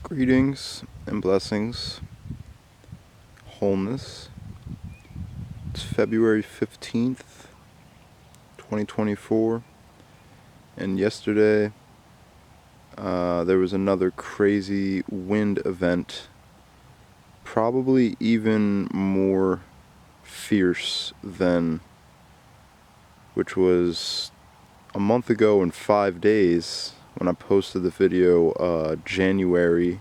Greetings and blessings, wholeness. It's February 15th, 2024, and yesterday there was another crazy wind event, probably even more fierce than which was a month ago in 5 days when I posted the video, January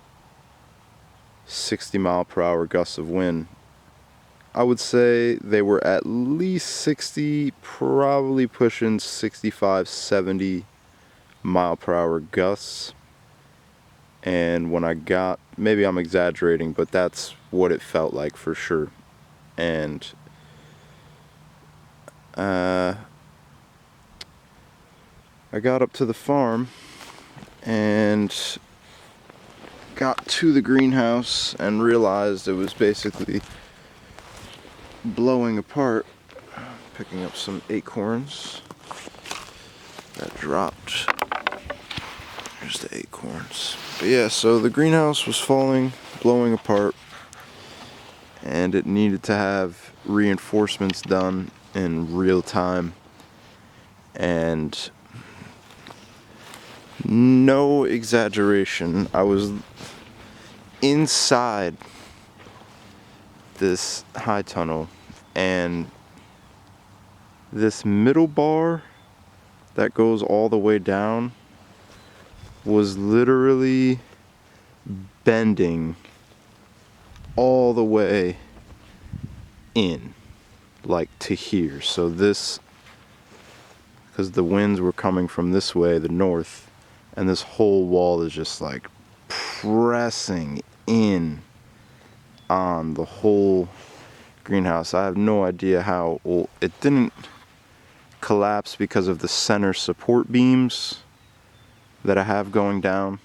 60-mile-per-hour gusts of wind. I would say they were at least 60, probably pushing 65, 70 mile per hour gusts. And when I got, maybe I'm exaggerating, but that's what it felt like for sure. And I got up to the farm and got to the greenhouse and realized it was basically blowing apart. Picking up some acorns that dropped. There's the acorns. But yeah, so the greenhouse was falling, blowing apart, and it needed to have reinforcements done in real time. And no exaggeration, I was inside this high tunnel, and this middle bar that goes all the way down was literally bending all the way in, like to here. So this, because the winds were coming from this way, the north, and this whole wall is just like pressing in on the whole greenhouse. I have no idea how it didn't collapse because of the center support beams that I have going down.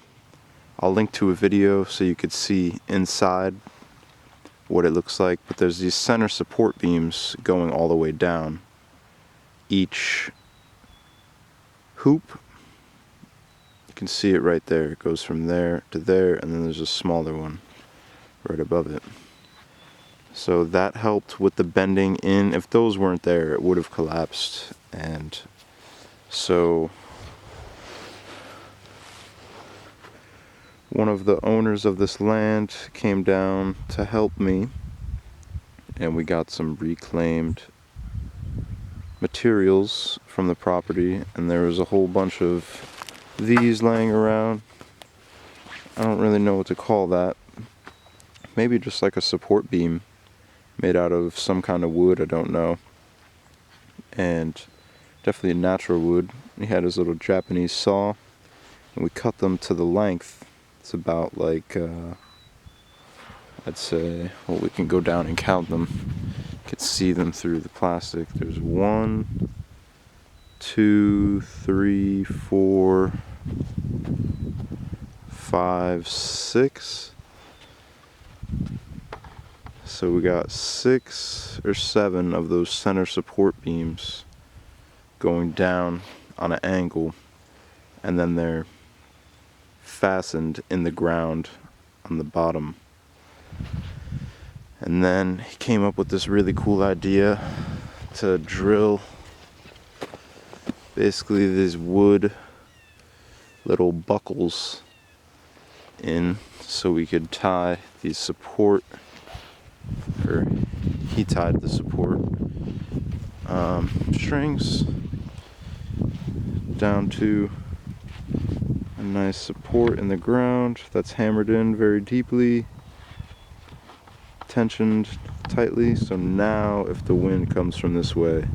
I'll link to a video so you could see inside what it looks like, but there's these center support beams going all the way down. Each hoop, you can see it right there. It goes from there to there, and then there's a smaller one right above it. So that helped with the bending in. If those weren't there, it would have collapsed. And so one of the owners of this land came down to help me, and we got some reclaimed materials from the property, and there was a whole bunch of these laying around. I don't really know what to call that. Maybe just like a support beam made out of some kind of wood, I don't know. And definitely a natural wood. He had his little Japanese saw, and we cut them to the length. It's about like, I'd say, well, we can go down and count them. You can see them through the plastic. There's 1, 2, 3, 4, 5, 6. So we got 6 or 7 of those center support beams going down on an angle, and then they're fastened in the ground on the bottom. And then he came up with this really cool idea to drill basically these wood little buckles in so we could tie these support, or he tied the support strings down to a nice support in the ground that's hammered in very deeply, tensioned tightly, so now if the wind comes from this way,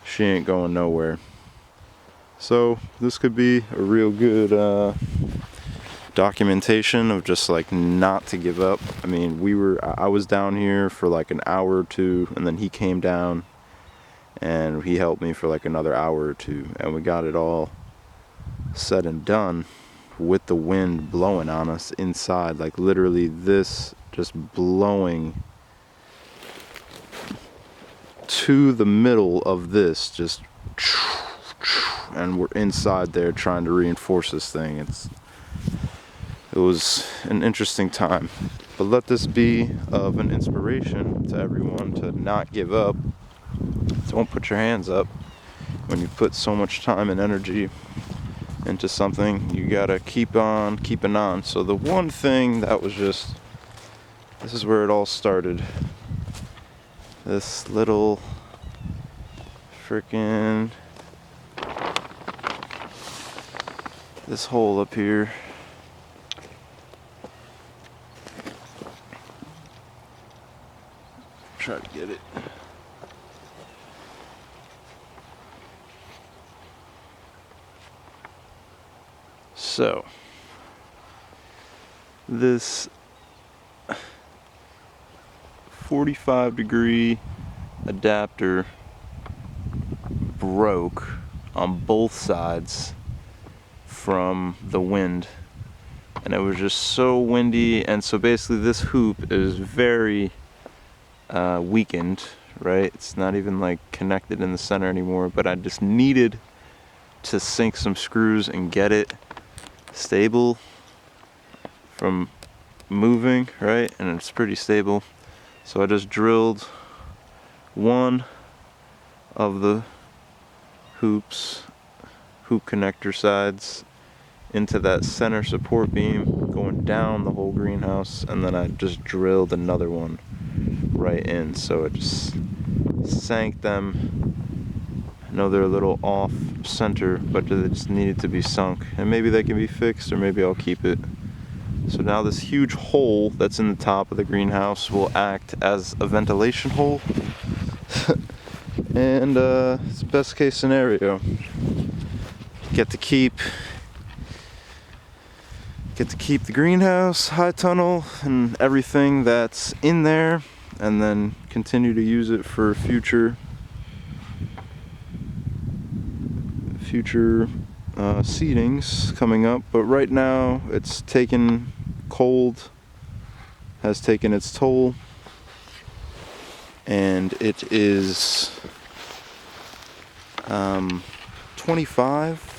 she ain't going nowhere. So this could be a real good documentation of just like not to give up. I mean, I was down here for like an hour or two, and then he came down and he helped me for like another hour or two, and we got it all said and done with the wind blowing on us inside, like literally this just blowing to the middle of this, just, and we're inside there trying to reinforce this thing. It it was an interesting time. But let this be of an inspiration to everyone to not give up. Don't put your hands up. When you put so much time and energy into something, you gotta keep on keeping on. So the one thing that was just, this is where it all started. This little freaking, this hole up here. Try to get it. So, this 45-degree adapter broke on both sides from the wind, and it was just so windy. And so basically this hoop is very weakened, right? It's not even like connected in the center anymore, but I just needed to sink some screws and get it stable from moving, right? And it's pretty stable. So I just drilled one of the hoop connector sides into that center support beam going down the whole greenhouse, and then I just drilled another one right in, so it just sank them. I know they're a little off center, but they just needed to be sunk, and maybe they can be fixed, or maybe I'll keep it. So now this huge hole that's in the top of the greenhouse will act as a ventilation hole. And it's the best case scenario. Get to keep the greenhouse, high tunnel, and everything that's in there, and then continue to use it for future seedings coming up. But right now it's taken cold, has taken its toll, and it is 25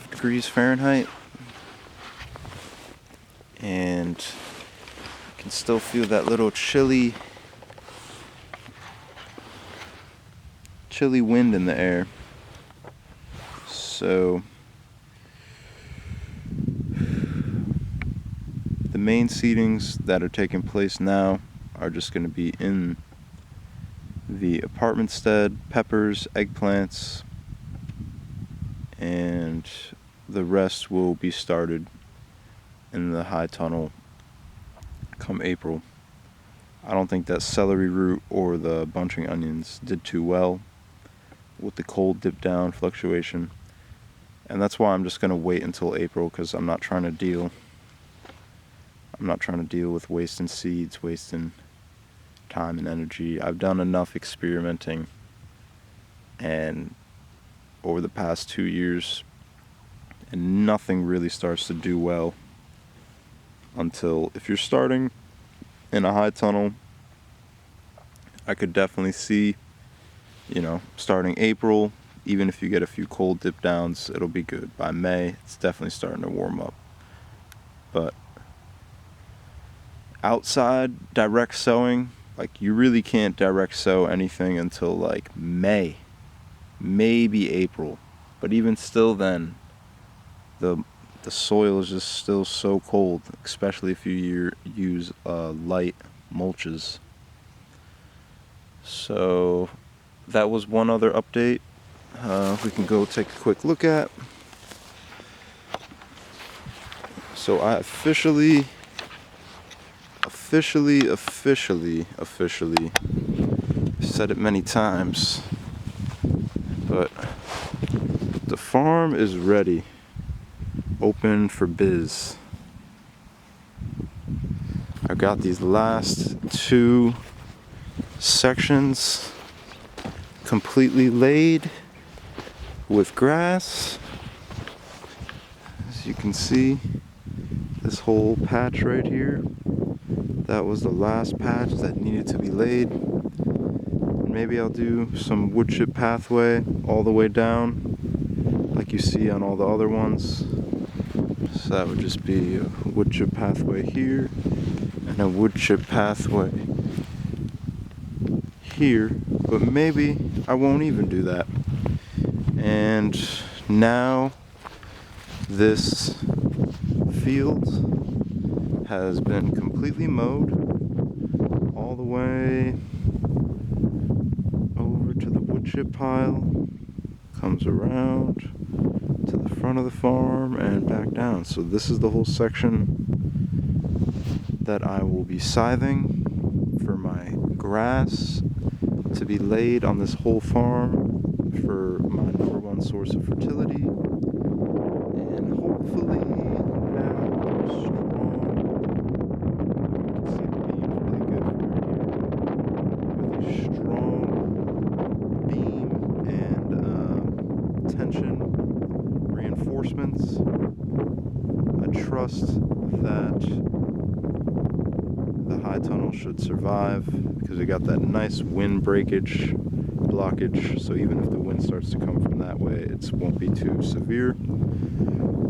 degrees Fahrenheit, and you can still feel that little chilly wind in the air. So the main seedings that are taking place now are just going to be in the apartment stead, peppers, eggplants, and the rest will be started in the high tunnel come April. I don't think that celery root or the bunching onions did too well with the cold dip down fluctuation, and that's why I'm just going to wait until April, because I'm not trying to deal with wasting seeds, wasting time and energy. I've done enough experimenting, and over the past 2 years, and nothing really starts to do well until, if you're starting in a high tunnel, I could definitely see, starting April, even if you get a few cold dip downs, it'll be good. By May, it's definitely starting to warm up. But outside direct sowing, like, you really can't direct sow anything until like May, maybe April. But even still then, the soil is just still so cold, especially if you use light mulches. So that was one other update we can go take a quick look at. So I officially said it many times, but the farm is ready, open for biz. I got these last 2 sections completely laid with grass. As you can see, this whole patch right here, that was the last patch that needed to be laid. And maybe I'll do some wood chip pathway all the way down, like like you see on all the other ones. So that would just be a wood chip pathway here and a wood chip pathway here, but maybe I won't even do that. And now this field has been completely mowed all the way over to the wood chip pile, comes around to the front of the farm and back down. So this is the whole section that I will be scything for my grass to be laid on this whole farm for my #1 source of fertility, and hopefully now strong. You can see the beams really good from right here. Really strong beam and tension reinforcements. I trust that the high tunnel should survive because we got that nice wind breakage blockage, so even if the wind starts to come from that way, it won't be too severe.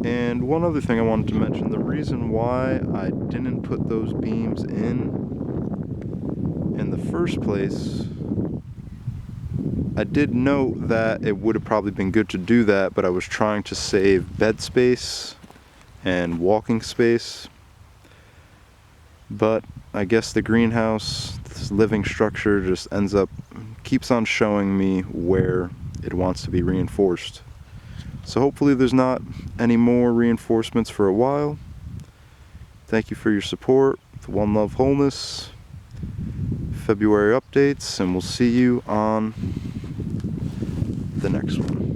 And one other thing I wanted to mention, the reason why I didn't put those beams in the first place, I did note that it would have probably been good to do that, but I was trying to save bed space and walking space. But I guess the greenhouse, this living structure, just keeps on showing me where it wants to be reinforced. So hopefully there's not any more reinforcements for a while. Thank you for your support. One Love Wholeness February updates, and we'll see you on the next one.